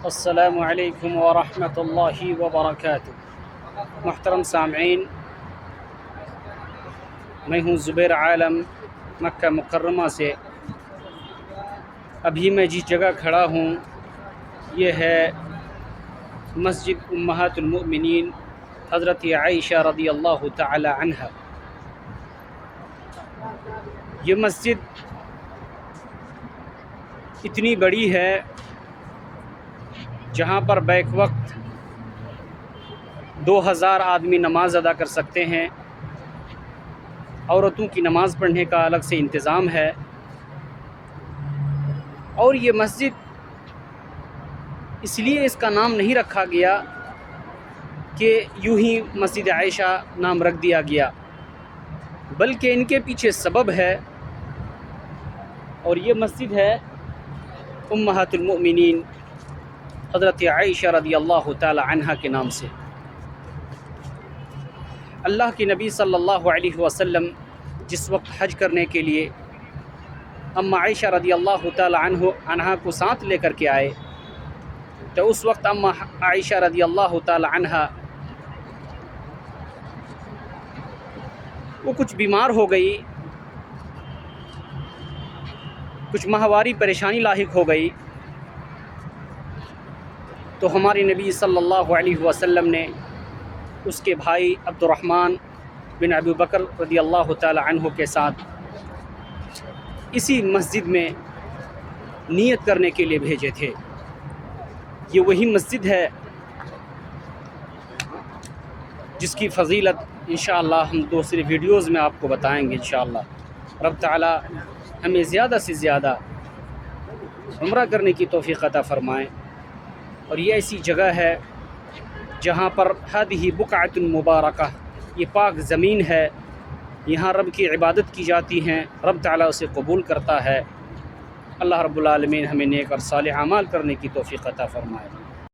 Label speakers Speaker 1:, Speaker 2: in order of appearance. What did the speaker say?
Speaker 1: السلام علیکم ورحمۃ اللہ وبرکاتہ۔ محترم سامعین، میں ہوں زبیر عالم مکہ مکرمہ سے۔ ابھی میں جس جگہ کھڑا ہوں یہ ہے مسجد امہات المؤمنین حضرت عائشہ رضی اللہ تعالی عنہا۔ یہ مسجد اتنی بڑی ہے جہاں پر بیک وقت 2000 آدمی نماز ادا کر سکتے ہیں۔ عورتوں کی نماز پڑھنے کا الگ سے انتظام ہے، اور یہ مسجد اس لیے اس کا نام نہیں رکھا گیا کہ یوں ہی مسجد عائشہ نام رکھ دیا گیا، بلکہ ان کے پیچھے سبب ہے، اور یہ مسجد ہے امہات المؤمنین حضرت عائشہ رضی اللہ تعالی عنہا کے نام سے۔ اللہ کے نبی صلی اللہ علیہ وسلم جس وقت حج کرنے کے لیے اماں عائشہ رضی اللہ تعالی عنہا کو ساتھ لے کر کے آئے، تو اس وقت اماں عائشہ رضی اللہ تعالی عنہا وہ کچھ بیمار ہو گئی، کچھ ماہواری پریشانی لاحق ہو گئی، تو ہمارے نبی صلی اللہ علیہ وسلم نے اس کے بھائی عبد الرحمن بن ابی بکر رضی اللہ تعالی عنہ کے ساتھ اسی مسجد میں نیت کرنے کے لیے بھیجے تھے۔ یہ وہی مسجد ہے جس کی فضیلت انشاءاللہ ہم دوسری ویڈیوز میں آپ کو بتائیں گے انشاءاللہ۔ رب تعالی ہمیں زیادہ سے زیادہ عمرہ کرنے کی توفیق عطا فرمائیں، اور یہ ایسی جگہ ہے جہاں پر ہذہ بقعۃ مبارکہ، یہ پاک زمین ہے، یہاں رب کی عبادت کی جاتی ہیں، رب تعالیٰ اسے قبول کرتا ہے۔ اللہ رب العالمین ہمیں نیک اور صالح اعمال کرنے کی توفیق عطا فرمائے۔